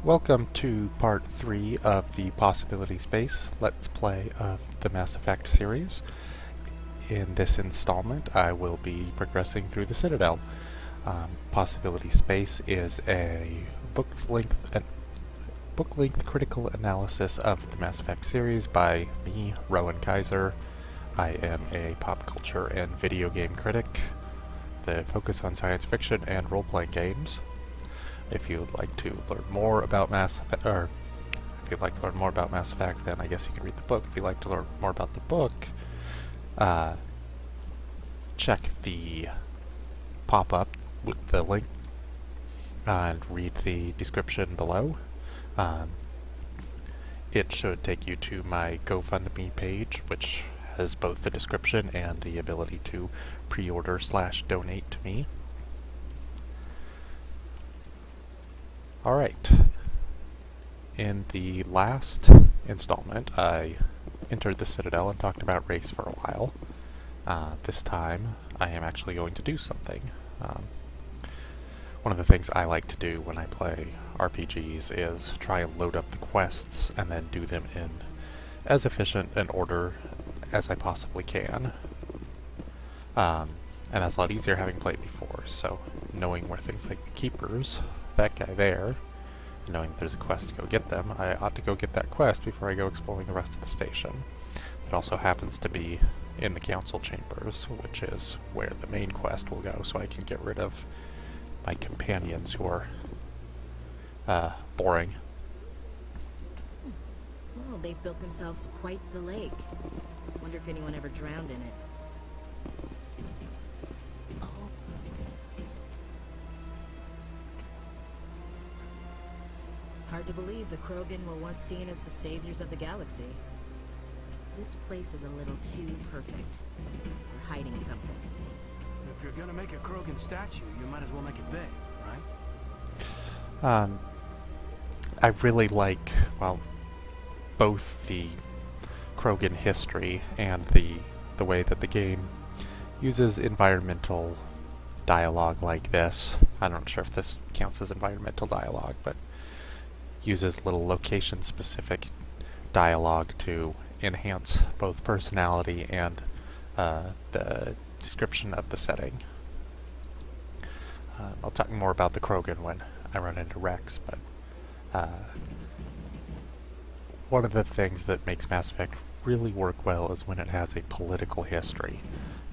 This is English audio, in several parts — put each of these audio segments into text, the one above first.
Welcome to part 3 of the Possibility Space Let's Play of the Mass Effect series. In this installment, I will be progressing through the Citadel. Possibility Space is a book-length critical analysis of the Mass Effect series by me, Rowan Kaiser. I am a pop culture and video game critic. The focus on science fiction and role-playing games. If you would like to learn more about Mass Effect, then I guess you can read the book. If you'd like to learn more about the book, check the pop-up with the link and read the description below. It should take you to my GoFundMe page, which has both the description and the ability to pre-order/donate to me. Alright, in the last installment I entered the Citadel and talked about race for a while. This time I am actually going to do something. One of the things I like to do when I play RPGs is try and load up the quests and then do them in as efficient an order as I possibly can. And that's a lot easier having played before, so knowing where things like the Keepers, that guy there, knowing that there's a quest to go get them, I ought to go get that quest before I go exploring the rest of the station. It also happens to be in the council chambers, which is where the main quest will go, so I can get rid of my companions who are boring. Well, they've built themselves quite the lake. Wonder if anyone ever drowned in it. Hard to believe the Krogan were once seen as the saviors of the galaxy. This place is a little too perfect. We're hiding something. If you're gonna make a Krogan statue, you might as well make it big, right? I really like, well, both the Krogan history and the way that the game uses environmental dialogue like this. I'm not sure if this counts as environmental dialogue, but uses little location-specific dialogue to enhance both personality and the description of the setting. I'll talk more about the Krogan when I run into Rex, but one of the things that makes Mass Effect really work well is when it has a political history,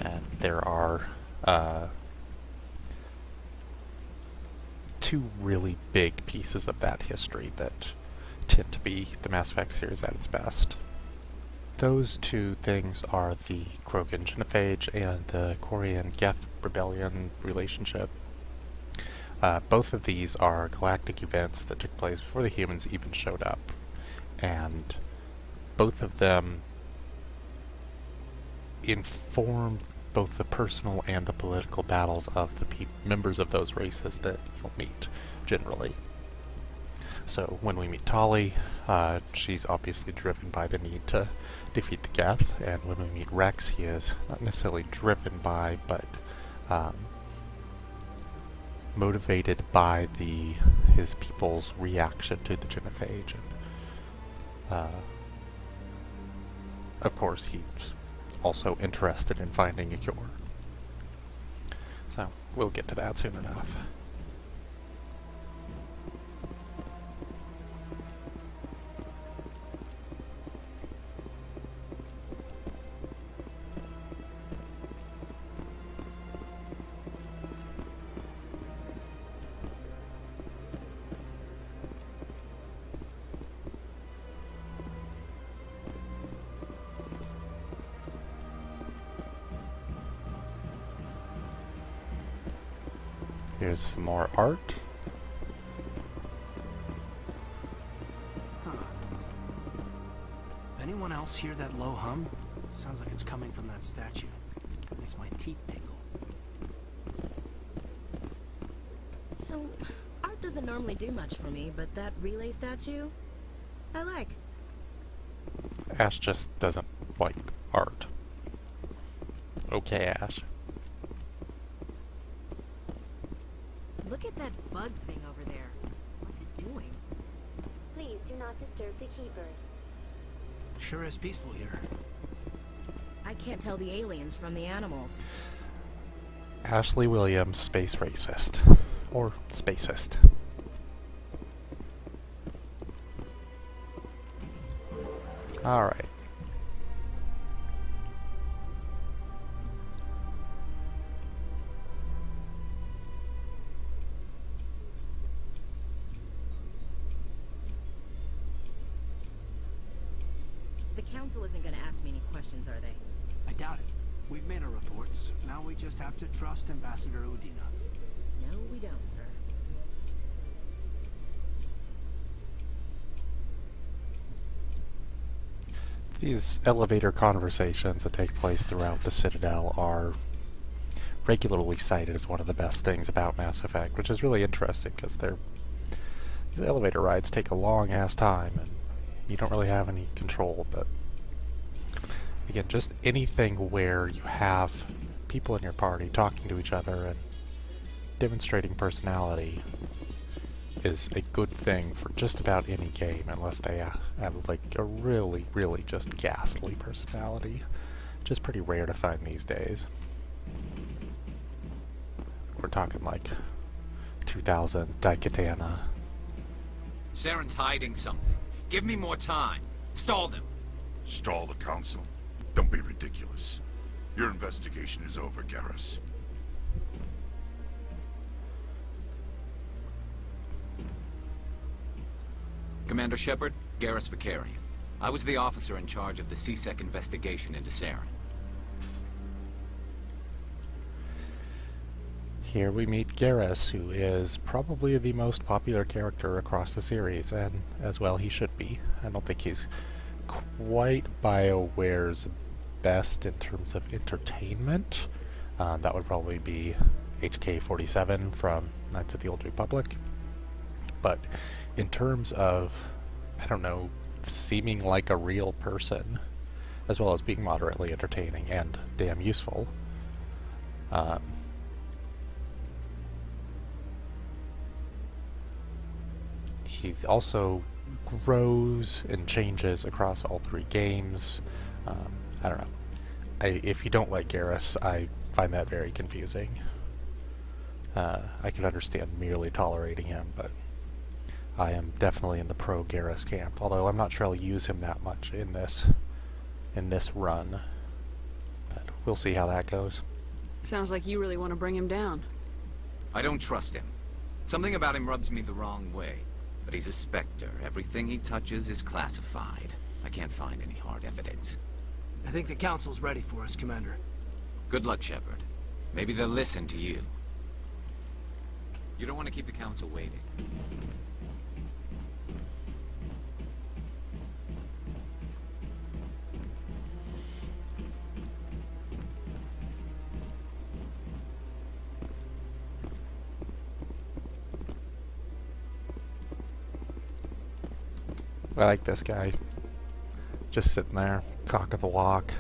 and there are two really big pieces of that history that tend to be the Mass Effect series at its best. Those two things are the Krogan genophage and the Quarian Geth rebellion relationship. Both of these are galactic events that took place before the humans even showed up, and both of them inform both the personal and the political battles of the members of those races that you'll meet, generally. So when we meet Tali, she's obviously driven by the need to defeat the Geth, and when we meet Rex, he is not necessarily driven by, but motivated by his people's reaction to the genophage. And of course, he's also interested in finding a cure. So, we'll get to that soon enough. Here's some more art. Huh. Anyone else hear that low hum? Sounds like it's coming from that statue. Makes my teeth tingle. You know, art doesn't normally do much for me, but that relay statue, I like. Ash just doesn't like art. Okay, Ash. Look at that bug thing over there. What's it doing? not disturb the keepers. Sure is peaceful here. I can't tell the aliens from the animals. Ashley Williams, space racist. Or spacist. Alright. The council isn't gonna ask me any questions, are they? I doubt it. We've made our reports. Now we just have to trust Ambassador Udina. No, we don't, sir. These elevator conversations that take place throughout the Citadel are regularly cited as one of the best things about Mass Effect, which is really interesting because these elevator rides take a long ass time and you don't really have any control. But again, just anything where you have people in your party talking to each other and demonstrating personality is a good thing for just about any game, unless they have like a really, really just ghastly personality, which is pretty rare to find these days. We're talking like 2000s Daikatana. Saren's hiding something. Give me more time. Stall them. Stall the council? Don't be ridiculous. Your investigation is over, Garrus. Commander Shepard, Garrus Vicarian. I was the officer in charge of the C-Sec investigation into Saren. Here we meet Garrus, who is probably the most popular character across the series, and as well he should be. I don't think he's quite BioWare's best in terms of entertainment. That would probably be HK-47 from Knights of the Old Republic. But in terms of, I don't know, seeming like a real person, as well as being moderately entertaining and damn useful, he also grows and changes across all three games. I don't know. If you don't like Garrus, I find that very confusing. I can understand merely tolerating him, but I am definitely in the pro Garrus camp, although I'm not sure I'll use him that much in this run. But we'll see how that goes. Sounds like you really want to bring him down. I don't trust him. Something about him rubs me the wrong way. But he's a Spectre. Everything he touches is classified. I can't find any hard evidence. I think the council's ready for us, Commander. Good luck, Shepard. Maybe they'll listen to you. You don't want to keep the council waiting. I like this guy. Just sitting there, cock of the walk,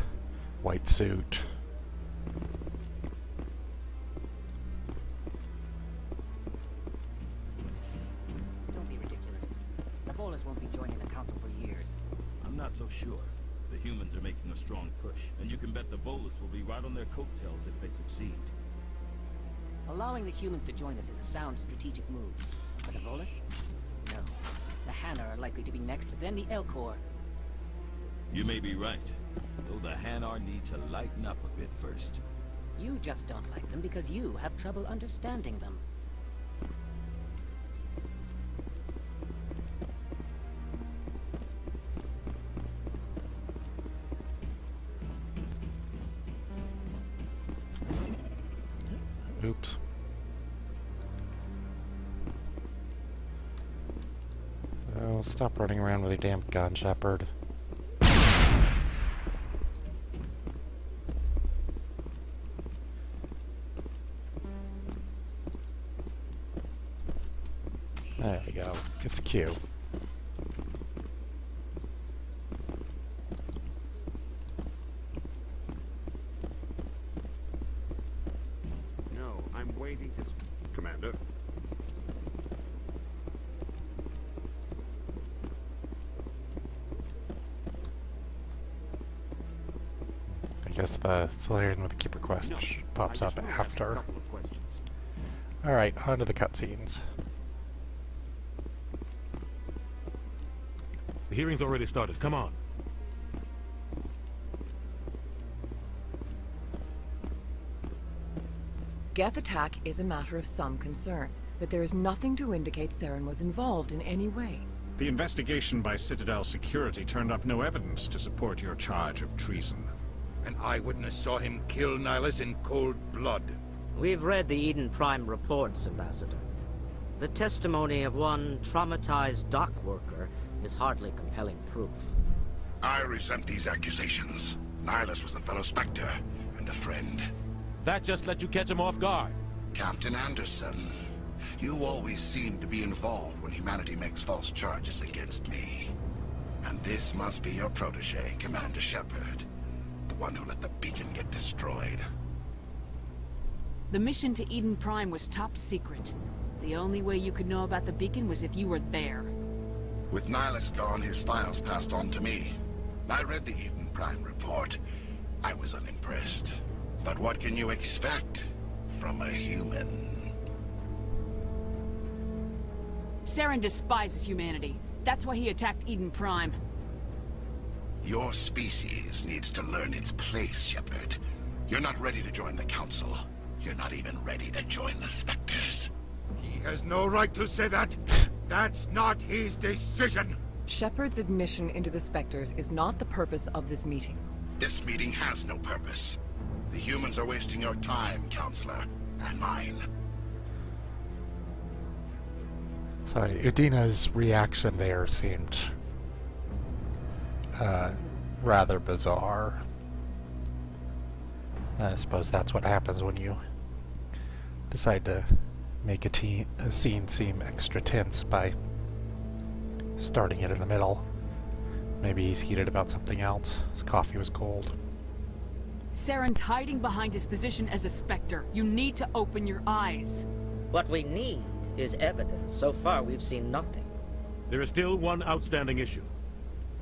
white suit. Don't be ridiculous. The Bolus won't be joining the council for years. I'm not so sure. The humans are making a strong push, and you can bet the Bolus will be right on their coattails if they succeed. Allowing the humans to join us is a sound strategic move. But the Bolus? No. The Hanna are likely to be next, then the Elcor. You may be right, though the Hanar need to lighten up a bit first. You just don't like them because you have trouble understanding them. Oops. Oh, stop running around with your damn gun, Shepard. There we go. It's Q. No, I'm waiting to... Commander? guess the Solarian with the Keeper quest No, pops I up just wanna ask a after. couple of questions. Alright, on to the cutscenes. The hearing's already started. Come on. Geth attack is a matter of some concern, but there is nothing to indicate Saren was involved in any way. The investigation by Citadel Security turned up no evidence to support your charge of treason. An eyewitness saw him kill Nihilus in cold blood. We've read the Eden Prime reports, Ambassador. The testimony of one traumatized dock worker is hardly compelling proof. I resent these accusations. Nihilus was a fellow Spectre and a friend. That just let you catch him off guard. Captain Anderson, you always seem to be involved when humanity makes false charges against me. And this must be your protege, Commander Shepard. The one who let the beacon get destroyed. The mission to Eden Prime was top secret. The only way you could know about the beacon was if you were there. With Nihilus gone, his files passed on to me. I read the Eden Prime report. I was unimpressed. But what can you expect from a human? Saren despises humanity. That's why he attacked Eden Prime. Your species needs to learn its place, Shepard. You're not ready to join the Council. You're not even ready to join the Spectres. He has no right to say that. That's not his decision. Shepard's admission into the Spectres is not the purpose of this meeting. This meeting has no purpose. The humans are wasting your time, Counselor, and mine. Sorry, Udina's reaction there seemed rather bizarre. I suppose that's what happens when you decide to make a scene seem extra tense by starting it in the middle. Maybe he's heated about something else. His coffee was cold. Saren's hiding behind his position as a Spectre. You need to open your eyes. What we need is evidence. So far, we've seen nothing. There is still one outstanding issue.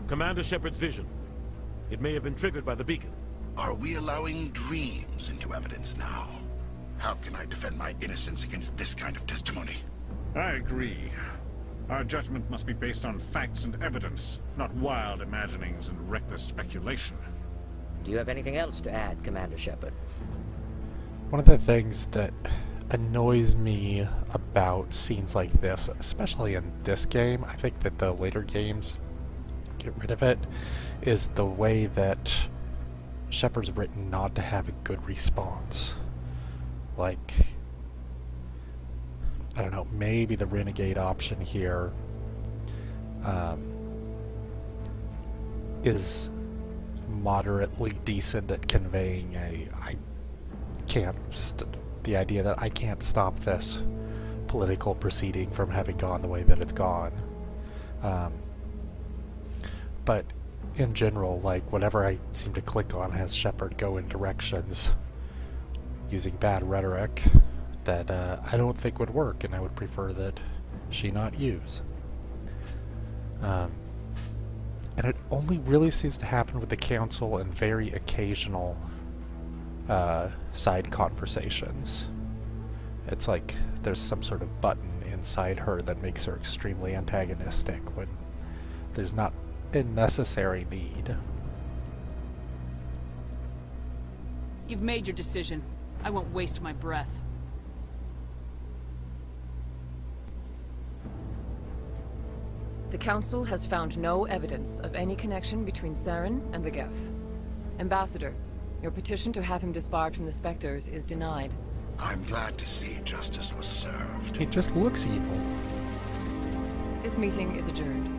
Commander Shepard's vision. It may have been triggered by the beacon. Are we allowing dreams into evidence now? How can I defend my innocence against this kind of testimony? I agree. Our judgment must be based on facts and evidence, not wild imaginings and reckless speculation. Do you have anything else to add, Commander Shepard? One of the things that annoys me about scenes like this, especially in this game, I think that the later games get rid of it, is the way that Shepard's written not to have a good response. Like, I don't know, maybe the renegade option here is moderately decent at conveying the idea that I can't stop this political proceeding from having gone the way that it's gone. But in general, like, whatever I seem to click on has Shepard go in directions using bad rhetoric that I don't think would work, and I would prefer that she not use. And it only really seems to happen with the Council and very occasional side conversations. It's like there's some sort of button inside her that makes her extremely antagonistic when there's not a necessary need. You've made your decision. I won't waste my breath. The Council has found no evidence of any connection between Saren and the Geth. Ambassador, your petition to have him disbarred from the Spectres is denied. I'm glad to see justice was served. He just looks evil. This meeting is adjourned.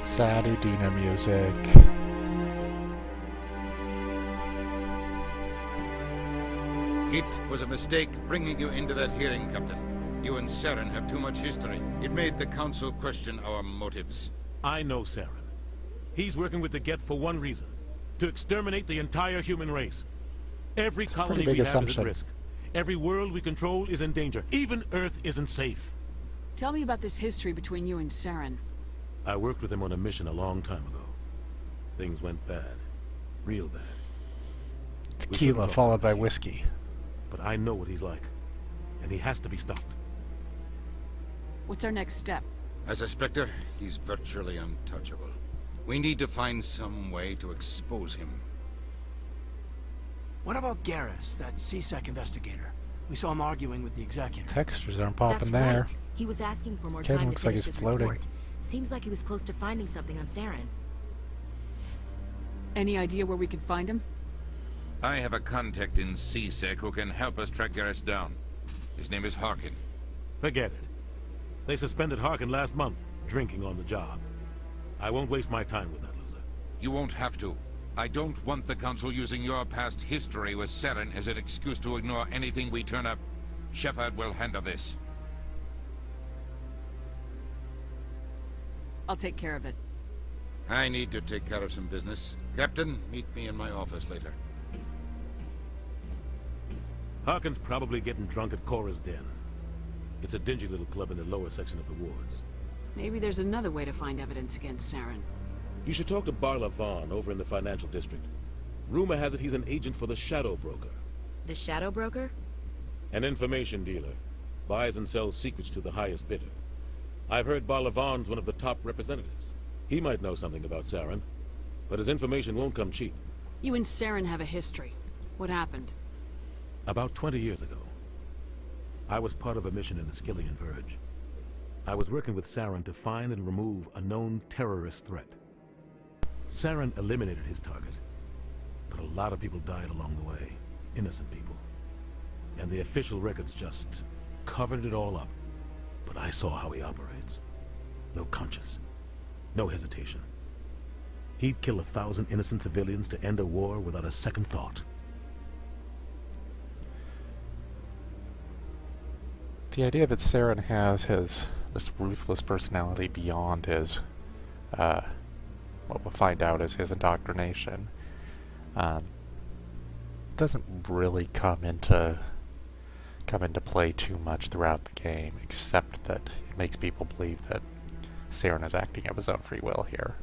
Sad Udina music. It was a mistake bringing you into that hearing, Captain. You and Saren have too much history. It made the Council question our motives. I know Saren. He's working with the Geth for one reason. To exterminate the entire human race. Every colony we have is at risk. Every world we control is in danger. Even Earth isn't safe. Tell me about this history between you and Saren. I worked with him on a mission a long time ago. Things went bad. Real bad. Tequila followed by whiskey. But I know what he's like. And he has to be stopped. What's our next step? As a Spectre, he's virtually untouchable. We need to find some way to expose him. What about Garrus, that CSEC investigator? We saw him arguing with the executive. Textures aren't popping That's there. right. He was asking for more Ken time to looks like finish he's his floating. report. Seems like he was close to finding something on Saren. Any idea where we could find him? I have a contact in CSEC who can help us track Garrus down. His name is Harkin. Forget it. They suspended Harkin last month, drinking on the job. I won't waste my time with that loser. You won't have to. I don't want the Council using your past history with Saren as an excuse to ignore anything we turn up. Shepard will handle this. I'll take care of it. I need to take care of some business. Captain, meet me in my office later. Harkin's probably getting drunk at Cora's Den. It's a dingy little club in the lower section of the wards. Maybe there's another way to find evidence against Saren. You should talk to Barla Vaughn over in the financial district. Rumor has it he's an agent for the Shadow Broker. The Shadow Broker? An information dealer. Buys and sells secrets to the highest bidder. I've heard Barla Vaughn's one of the top representatives. He might know something about Saren, but his information won't come cheap. You and Saren have a history. What happened? About 20 years ago, I was part of a mission in the Skillian Verge. I was working with Saren to find and remove a known terrorist threat. Saren eliminated his target, but a lot of people died along the way. Innocent people. And the official records just covered it all up. But I saw how he operates. No conscience. No hesitation. He'd kill 1,000 innocent civilians to end a war without a second thought. The idea that Saren has this ruthless personality beyond his, what we'll find out is his indoctrination, doesn't really come into play too much throughout the game, except that it makes people believe that Saren is acting of his own free will here.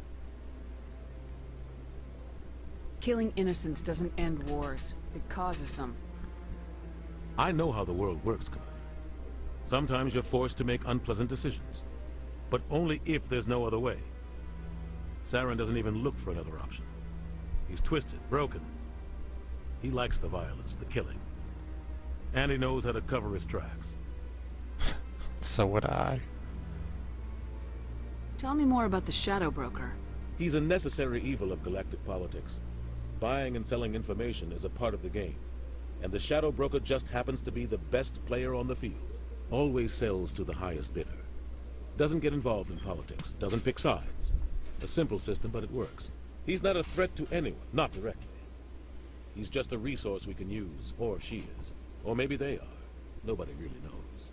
Killing innocents doesn't end wars. It causes them. I know how the world works, Commander. Sometimes you're forced to make unpleasant decisions, but only if there's no other way. Saren doesn't even look for another option. He's twisted, broken. He likes the violence, the killing. And he knows how to cover his tracks. So would I. Tell me more about the Shadow Broker. He's a necessary evil of galactic politics. Buying and selling information is a part of the game. And the Shadow Broker just happens to be the best player on the field. Always sells to the highest bidder. Doesn't get involved in politics. Doesn't pick sides. A simple system, but it works. He's not a threat to anyone, not directly. He's just a resource we can use, or she is. Or maybe they are. Nobody really knows.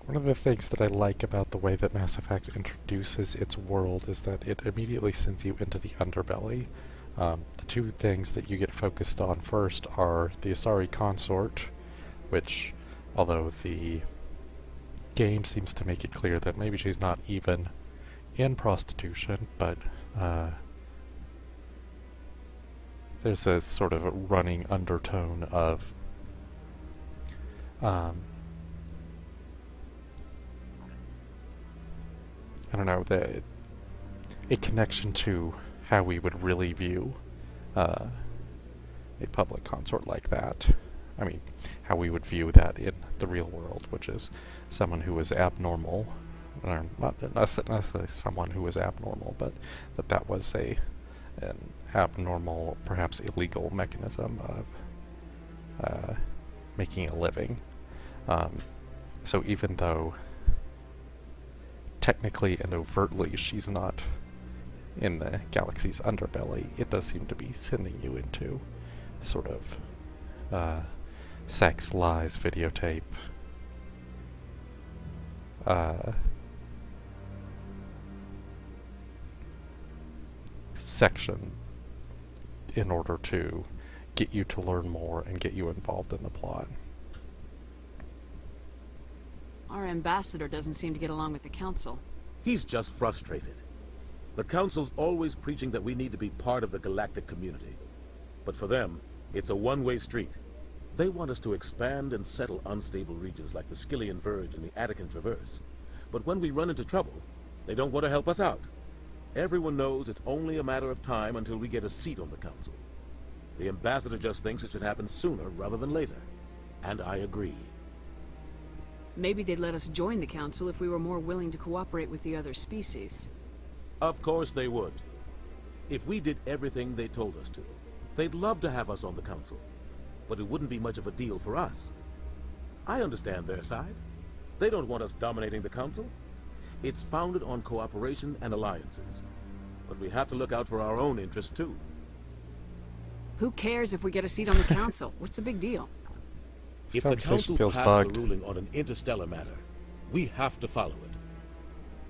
One of the things that I like about the way that Mass Effect introduces its world is that it immediately sends you into the underbelly. The two things that you get focused on first are the Asari consort, which, although the game seems to make it clear that maybe she's not even in prostitution, but there's a sort of a running undertone of I don't know, a connection to how we would really view a public consort like that. I mean, how we would view that in the real world, which is someone who is abnormal, or not necessarily someone who is abnormal, but that was an abnormal, perhaps illegal mechanism of making a living. So even though technically and overtly she's not in the galaxy's underbelly, it does seem to be sending you into sort of sex, lies, videotape, section in order to get you to learn more and get you involved in the plot. Our ambassador doesn't seem to get along with the council. He's just frustrated. The Council's always preaching that we need to be part of the galactic community. But for them, it's a one-way street. They want us to expand and settle unstable regions like the Skillian Verge and the Attican Traverse. But when we run into trouble, they don't want to help us out. Everyone knows it's only a matter of time until we get a seat on the Council. The Ambassador just thinks it should happen sooner rather than later. And I agree. Maybe they'd let us join the Council if we were more willing to cooperate with the other species. Of course they would. If we did everything they told us to, they'd love to have us on the Council. But it wouldn't be much of a deal for us. I understand their side. They don't want us dominating the Council. It's founded on cooperation and alliances. But we have to look out for our own interests too. Who cares if we get a seat on the Council? What's the big deal? If the Council passes a ruling on an interstellar matter, we have to follow it.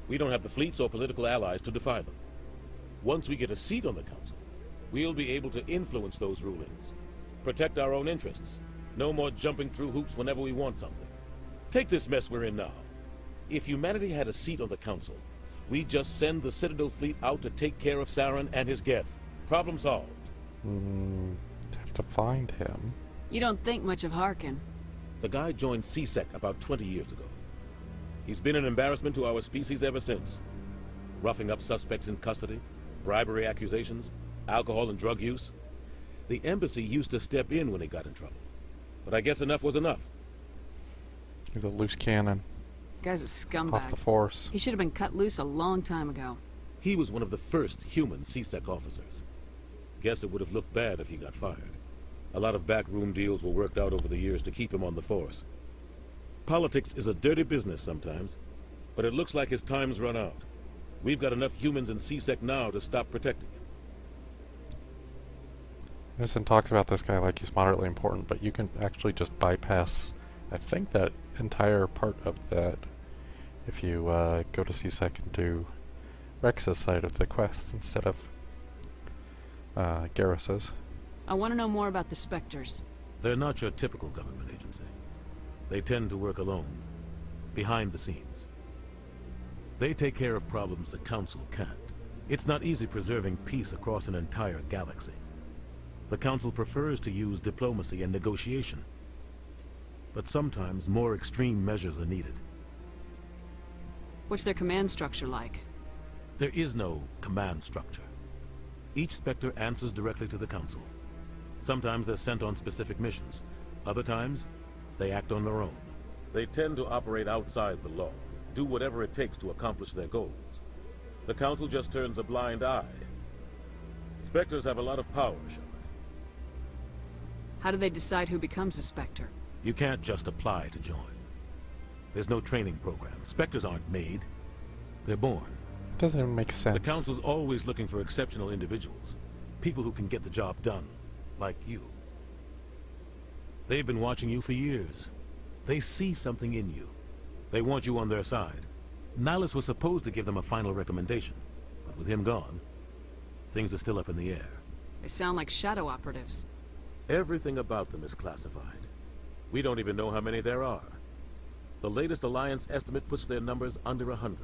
We don't have the fleets or political allies to defy them. Once we get a seat on the Council, we'll be able to influence those rulings. Protect our own interests. No more jumping through hoops whenever we want something. Take this mess we're in now. If humanity had a seat on the Council, we'd just send the Citadel fleet out to take care of Saren and his Geth. Problem solved. Have to find him. You don't think much of Harkin. The guy joined CSEC about 20 years ago. He's been an embarrassment to our species ever since. Roughing up suspects in custody, bribery accusations, alcohol and drug use. The embassy used to step in when he got in trouble. But I guess enough was enough. He's a loose cannon. Guy's a scumbag. Off the force. He should have been cut loose a long time ago. He was one of the first human CSEC officers. Guess it would have looked bad if he got fired. A lot of backroom deals were worked out over the years to keep him on the force. Politics is a dirty business sometimes, but it looks like his time's run out. We've got enough humans in CSEC now to stop protecting him. Innocent talks about this guy like he's moderately important, but you can actually just bypass, I think, that entire part of that if you go to CSEC and do Rex's side of the quest instead of Garrus's. I want to know more about the Spectres. They're not your typical government agency. They tend to work alone, behind the scenes. They take care of problems the Council can't. It's not easy preserving peace across an entire galaxy. The Council prefers to use diplomacy and negotiation. But sometimes more extreme measures are needed. What's their command structure like? There is no command structure. Each Spectre answers directly to the Council. Sometimes they're sent on specific missions. Other times, they act on their own. They tend to operate outside the law, do whatever it takes to accomplish their goals. The Council just turns a blind eye. Spectres have a lot of power, Shepard. How do they decide who becomes a Spectre? You can't just apply to join. There's no training program. Spectres aren't made. They're born. It doesn't even make sense. The Council's always looking for exceptional individuals. People who can get the job done. Like you. They've been watching you for years. They see something in you. They want you on their side. Nihilus was supposed to give them a final recommendation. But with him gone, things are still up in the air. They sound like shadow operatives. Everything about them is classified. We don't even know how many there are. The latest Alliance estimate puts their numbers under 100.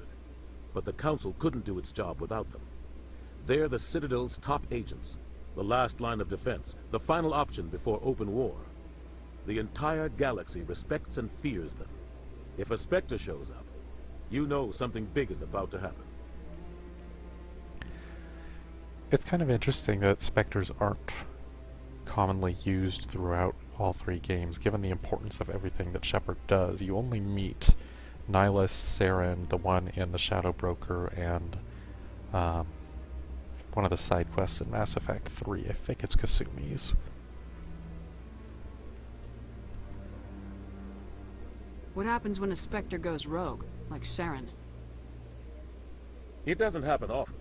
But the Council couldn't do its job without them. They're the Citadel's top agents. The last line of defense, the final option before open war. The entire galaxy respects and fears them. If a Spectre shows up, you know something big is about to happen. It's kind of interesting that Spectres aren't commonly used throughout all three games, given the importance of everything that Shepard does. You only meet Nihilus, Saren, the one in the Shadow Broker, and one of the side quests in Mass Effect 3. I think it's Kasumi's. What happens when a Spectre goes rogue, like Saren? It doesn't happen often.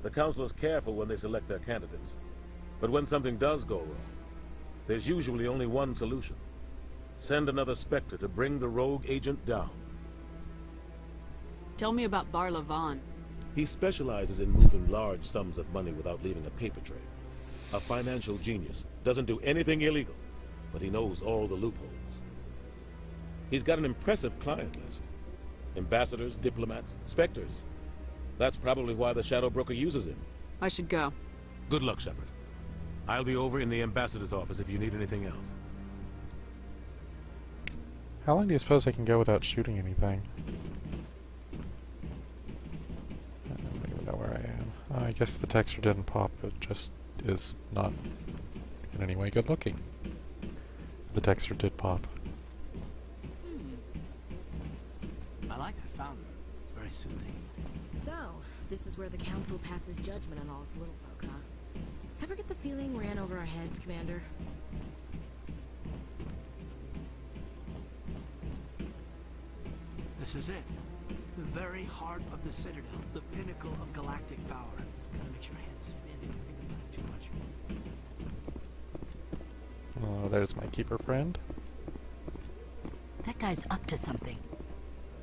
The Council is careful when they select their candidates. But when something does go wrong, there's usually only one solution. Send another Spectre to bring the rogue agent down. Tell me about Barla Vaughn. He specializes in moving large sums of money without leaving a paper trail. A financial genius, doesn't do anything illegal, but he knows all the loopholes. He's got an impressive client list. Ambassadors, diplomats, specters. That's probably why the Shadow Broker uses him. I should go. Good luck, Shepard. I'll be over in the ambassador's office if you need anything else. How long do you suppose I can go without shooting anything? I don't even know where I am. I guess the texture didn't pop. It just is not in any way good looking. The texture did pop. I like that fountain. It's very soothing. So, this is where the Council passes judgment on all us little folk, huh? Ever get the feeling we're in over our heads, Commander? This is it. The very heart of the Citadel. The pinnacle of galactic power. Kinda makes your head spin if you think about it too much. Oh, there's my keeper friend. That guy's up to something.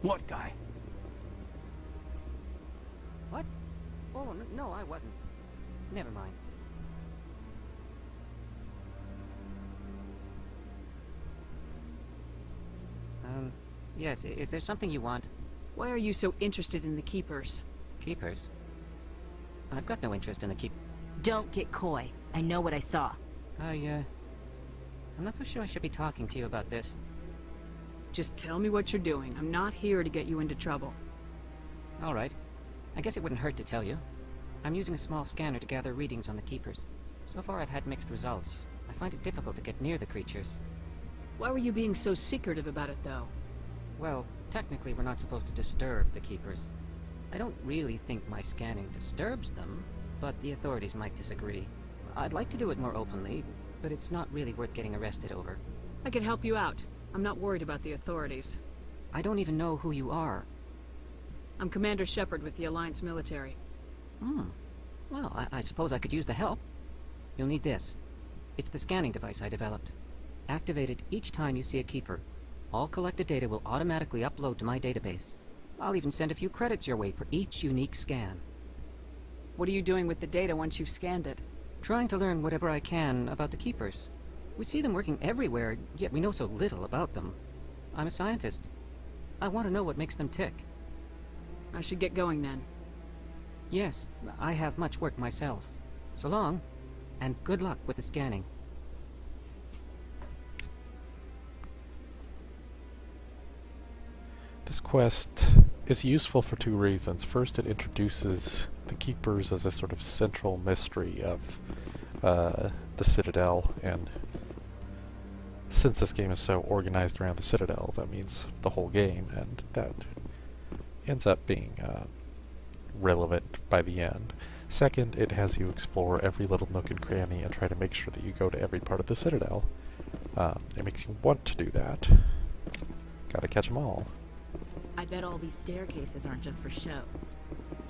What guy? What? Oh, no, I wasn't. Never mind. Yes, is there something you want? Why are you so interested in the Keepers? Keepers? I've got no interest in the Don't get coy. I know what I saw. I'm not so sure I should be talking to you about this. Just tell me what you're doing. I'm not here to get you into trouble. All right. I guess it wouldn't hurt to tell you. I'm using a small scanner to gather readings on the Keepers. So far I've had mixed results. I find it difficult to get near the creatures. Why were you being so secretive about it, though? Well, technically we're not supposed to disturb the Keepers. I don't really think my scanning disturbs them, but the authorities might disagree. I'd like to do it more openly, but it's not really worth getting arrested over. I could help you out. I'm not worried about the authorities. I don't even know who you are. I'm Commander Shepard with the Alliance military. Well, I suppose I could use the help. You'll need this. It's the scanning device I developed. Activate it each time you see a Keeper. All collected data will automatically upload to my database. I'll even send a few credits your way for each unique scan. What are you doing with the data once you've scanned it? Trying to learn whatever I can about the Keepers. We see them working everywhere, yet we know so little about them. I'm a scientist. I want to know what makes them tick. I should get going then. Yes, I have much work myself. So long, and good luck with the scanning. This quest is useful for two reasons. First, it introduces the Keepers as a sort of central mystery of the Citadel, and since this game is so organized around the Citadel, that means the whole game, and that ends up being relevant by the end. Second, it has you explore every little nook and cranny and try to make sure that you go to every part of the Citadel. It makes you want to do that. Gotta catch them all. I bet all these staircases aren't just for show.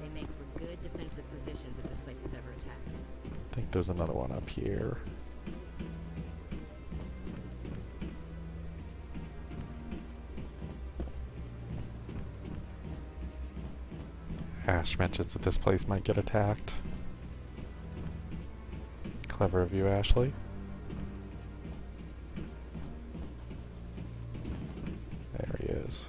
They make for good defensive positions if this place is ever attacked. I think there's another one up here. Ash mentions that this place might get attacked. Clever of you, Ashley. There he is.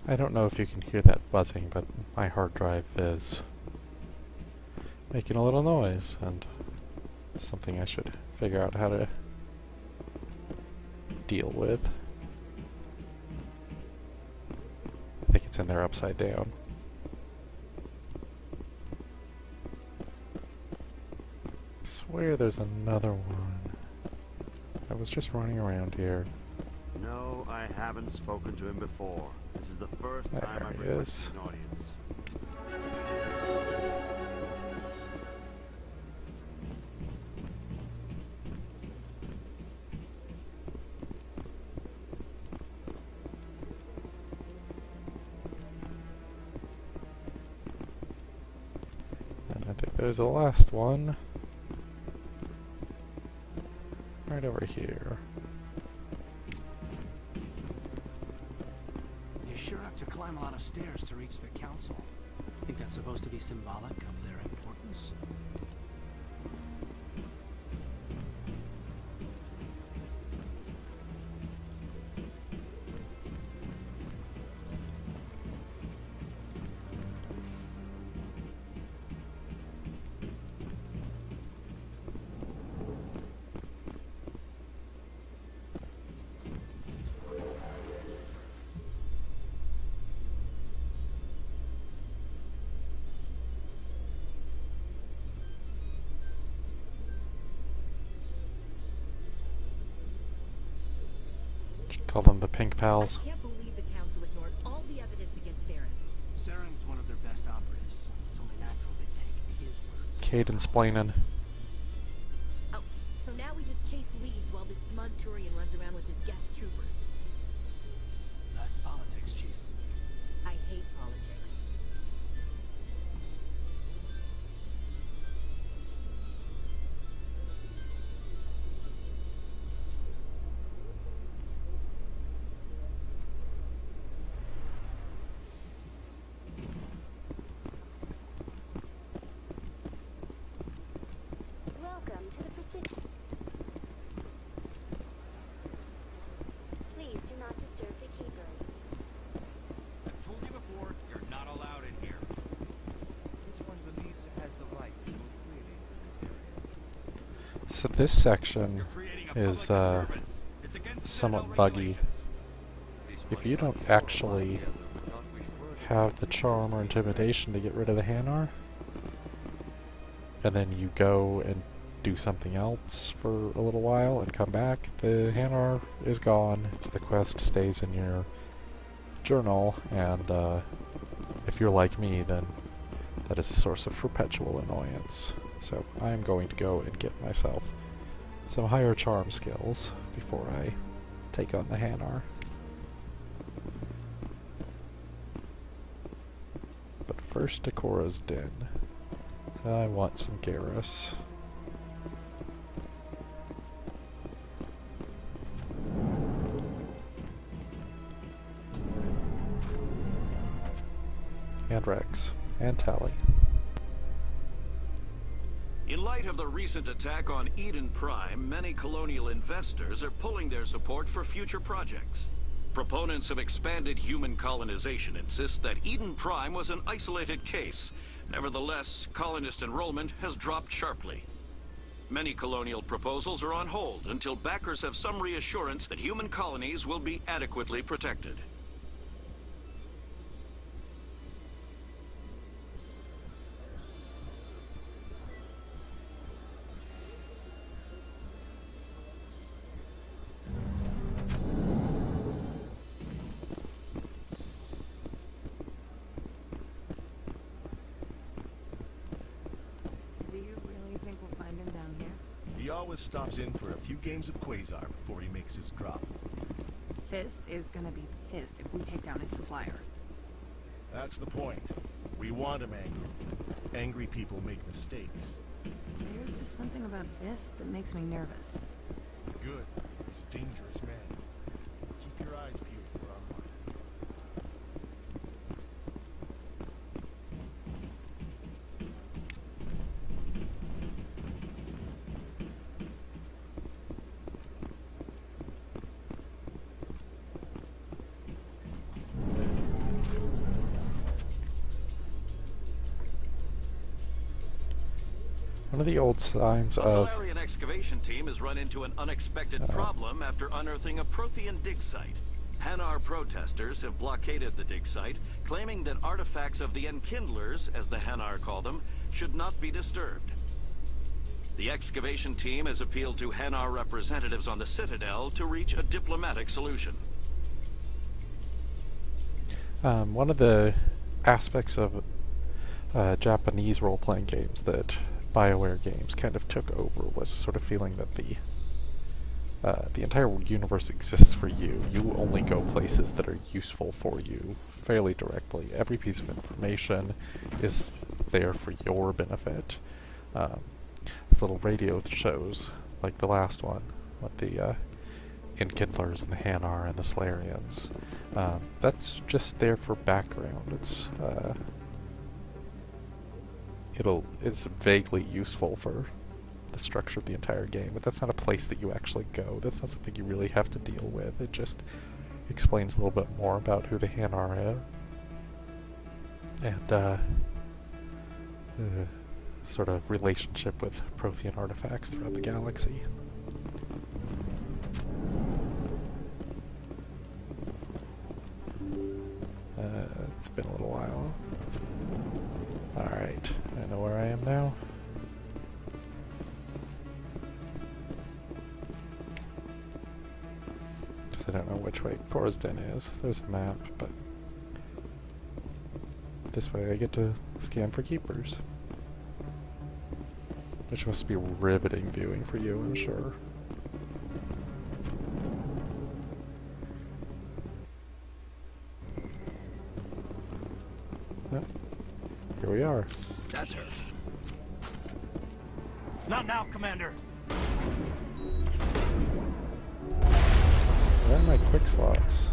I don't know if you can hear that buzzing, but my hard drive is making a little noise, and it's something I should figure out how to deal with. I think it's in there upside down. I swear there's another one. I was just running around here. No, I haven't spoken to him before. This is the first time I've requested an audience. And I think there's the last one. Right over here. climb a lot of stairs to reach the council. Think that's supposed to be symbolic of their importance? Call them the Pink Pals. I can't believe the council ignored all the evidence against Saren. Saren's one of their best operatives. It's only natural they take his word. Caden's splaining. Oh, so now we just chase leads while this smug Turian runs around with his Geth troopers. That's politics, Chief. I hate politics. Welcome to the Precision. Please do not disturb the keepers. I've told you before, you're not allowed in here. This one believes it has the right to move freely in this area. So this section is somewhat buggy. If you don't actually have the charm or intimidation to get rid of the Hanar, and then you go and do something else for a little while and come back, the Hanar is gone. The quest stays in your journal, and if you're like me, then that is a source of perpetual annoyance. So I'm going to go and get myself some higher charm skills before I take on the Hanar. But first to Korra's Den. So I want some Garrus. And Rex. And Tally. In light of the recent attack on Eden Prime, many colonial investors are pulling their support for future projects. Proponents of expanded human colonization insist that Eden Prime was an isolated case. Nevertheless, colonist enrollment has dropped sharply. Many colonial proposals are on hold until backers have some reassurance that human colonies will be adequately protected. He always stops in for a few games of Quasar before he makes his drop. Fist is gonna be pissed if we take down his supplier. That's the point. We want him angry. Angry people make mistakes. There's just something about Fist that makes me nervous. Good. He's a dangerous man. Keep your eyes peeled for our mark. One of the old signs The of... Solarian excavation team has run into an unexpected problem after unearthing a Prothean dig site. Hanar protesters have blockaded the dig site, claiming that artifacts of the Enkindlers, as the Hanar call them, should not be disturbed. The excavation team has appealed to Hanar representatives on the Citadel to reach a diplomatic solution. One of the aspects of Japanese role-playing games that BioWare games kind of took over was sort of feeling that the entire universe exists for you. You only go places that are useful for you fairly directly. Every piece of information is there for your benefit. These little radio shows, like the last one, with the Enkindlers and the Hanar and the Solarians, That's just there for background. It's vaguely useful for the structure of the entire game, but that's not a place that you actually go. That's not something you really have to deal with. It just explains a little bit more about who the Hanar are and the sort of relationship with Prothean artifacts throughout the galaxy. It's been a little while. Alright, I know where I am now. Just I don't know which way Corsden is. There's a map, but this way I get to scan for keepers. Which must be riveting viewing for you, I'm sure. Yep. Here we are. That's her. Not now, Commander. Where are my quick slots?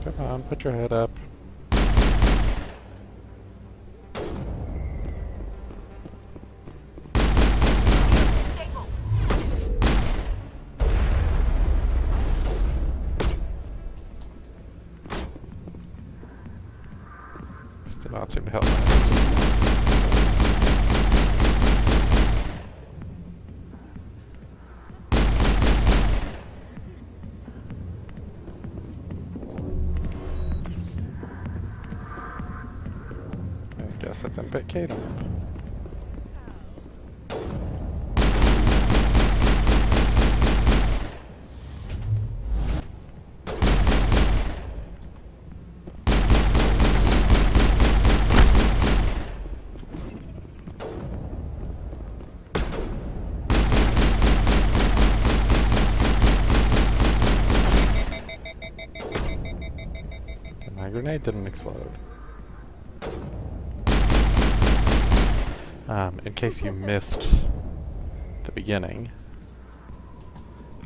Come on, put your head up. This did not seem to help matters. Guess that didn't pick Kate up. My grenade didn't explode. In case you missed the beginning,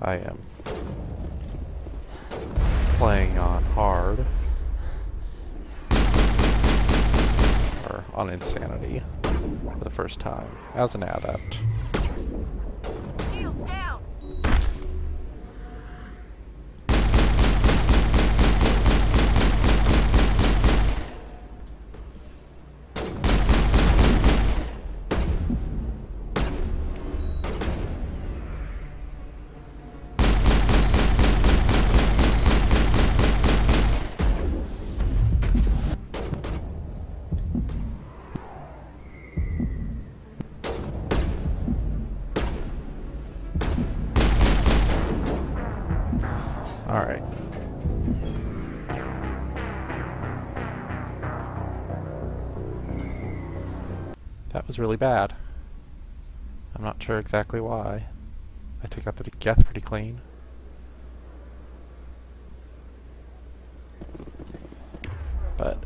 I am playing on hard, or on insanity, for the first time, as an adept. Shields down! Alright. That was really bad. I'm not sure exactly why. I took out the Geth pretty clean. But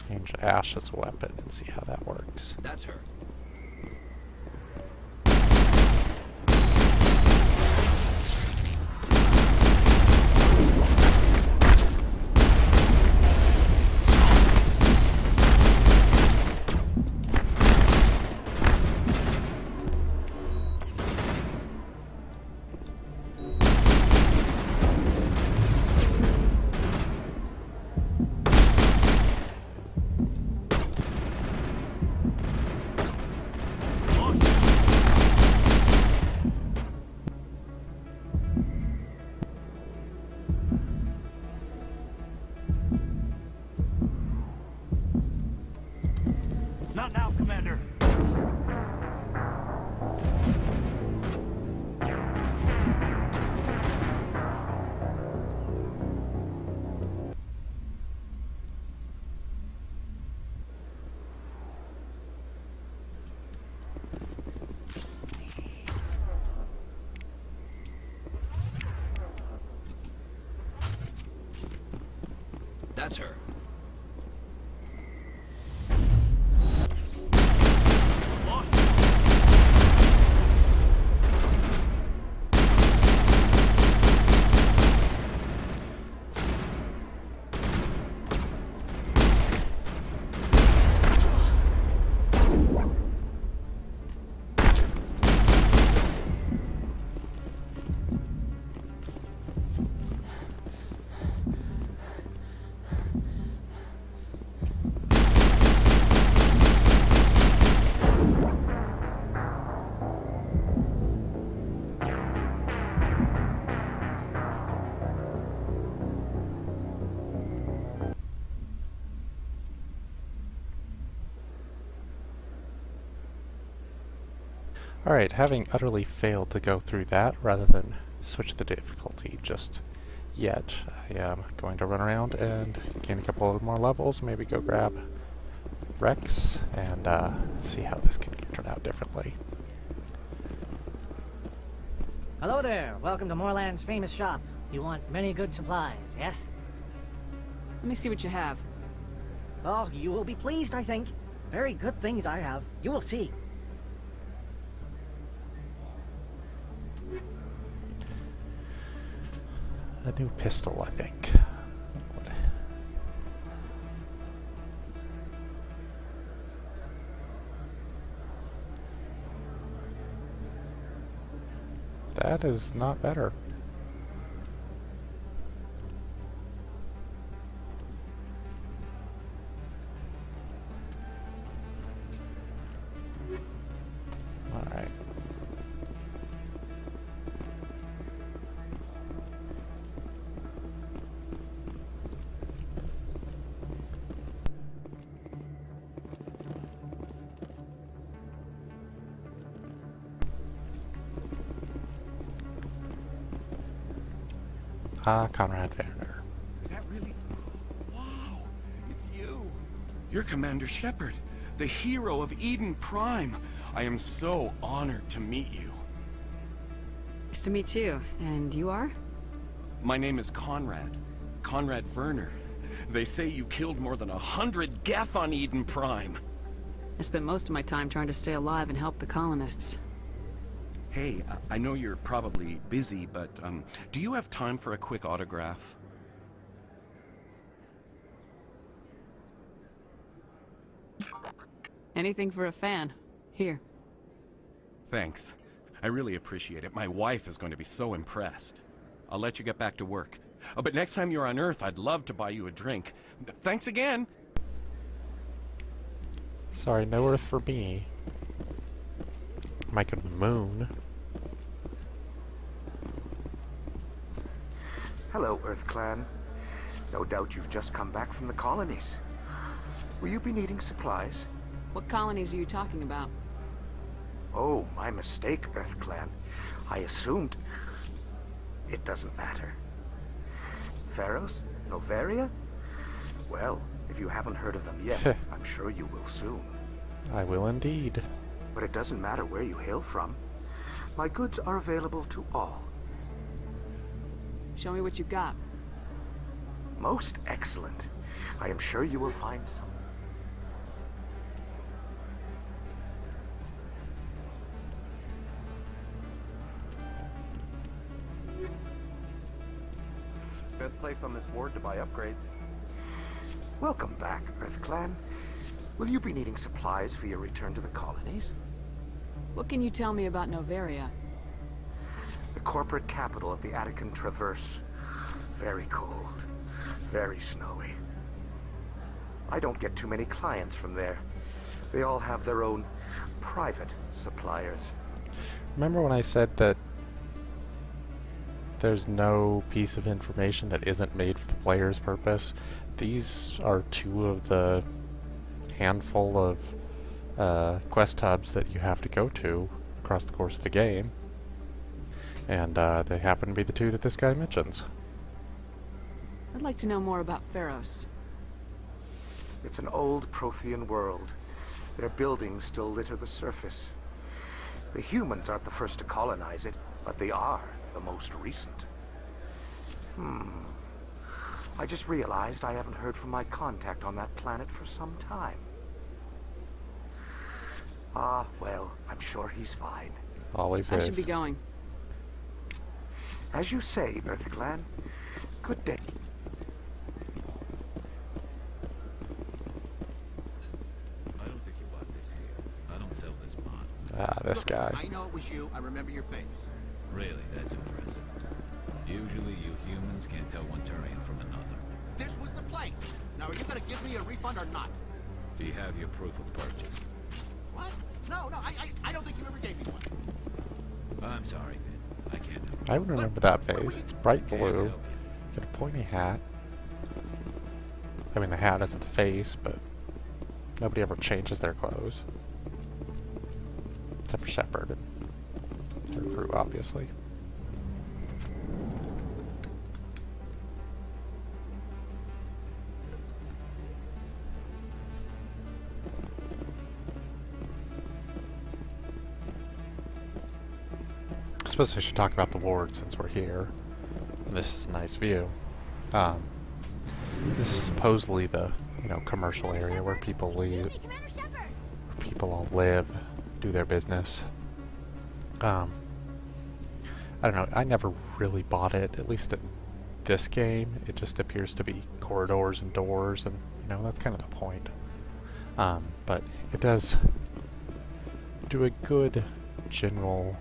change Ash as a weapon and see how that works. That's her. That's her. Alright, having utterly failed to go through that, rather than switch the difficulty just yet, I am going to run around and gain a couple of more levels, maybe go grab Rex, and see how this can turn out differently. Hello there, welcome to Moorland's famous shop. You want many good supplies, yes? Let me see what you have. Oh, you will be pleased, I think. Very good things I have. You will see. A new pistol, I think. That is not better. Alright. Conrad Werner. Is that really? Wow, it's you. You're Commander Shepard, the hero of Eden Prime. I am so honored to meet you. Nice to meet you. And you are? My name is Conrad. Conrad Werner. They say you killed more than 100 Geth on Eden Prime. I spent most of my time trying to stay alive and help the colonists. Hey, I know you're probably busy, but do you have time for a quick autograph? Anything for a fan. Here. Thanks. I really appreciate it. My wife is going to be so impressed. I'll let you get back to work. But next time you're on Earth, I'd love to buy you a drink. Thanks again! Sorry, no Earth for me. Might go to the moon. Hello, Earth Clan. No doubt you've just come back from the colonies. Will you be needing supplies? What colonies are you talking about? Oh, my mistake, Earth Clan. I assumed... It doesn't matter. Pharos? Noveria? Well, if you haven't heard of them yet, I'm sure you will soon. I will indeed. But it doesn't matter where you hail from. My goods are available to all. Show me what you've got. Most excellent. I am sure you will find some. Best place on this ward to buy upgrades. Welcome back, Earth Clan. Will you be needing supplies for your return to the colonies? What can you tell me about Noveria? The corporate capital of the Attican Traverse. Very cold. Very snowy. I don't get too many clients from there. They all have their own private suppliers. Remember when I said that there's no piece of information that isn't made for the player's purpose? These are two of the handful of quest hubs that you have to go to across the course of the game. And they happen to be the two that this guy mentions. I'd like to know more about Pharos. It's an old Prothean world. Their buildings still litter the surface. The humans aren't the first to colonize it, but they are the most recent. I just realized I haven't heard from my contact on that planet for some time. Ah, well, I'm sure he's fine. Always I is. should be going. As you say, Bertha Glenn. Good day. I don't think you want this here. I don't sell this mod. Ah, this guy. I know it was you. I remember your face. Really, that's impressive. Usually you humans can't tell one Turian from another. This was the place. Now, are you going to give me a refund or not? Do you have your proof of purchase? What? No, I don't think you ever gave me one. I'm sorry, man. I can't help I would remember that face. It's bright blue. Got a pointy hat. I mean, the hat isn't the face, but nobody ever changes their clothes. Except for Shepard and her crew, obviously. I suppose I should talk about the ward since we're here. And this is a nice view. This is supposedly the, commercial area where people live, where people all live, do their business. I don't know, I never really bought it, at least in this game. It just appears to be corridors and doors, and, that's kind of the point. But it does do a good general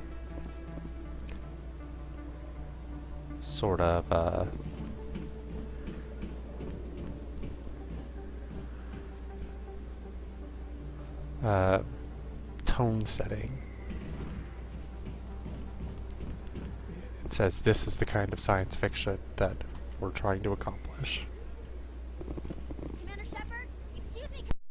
sort of tone setting. It says this is the kind of science fiction that we're trying to accomplish.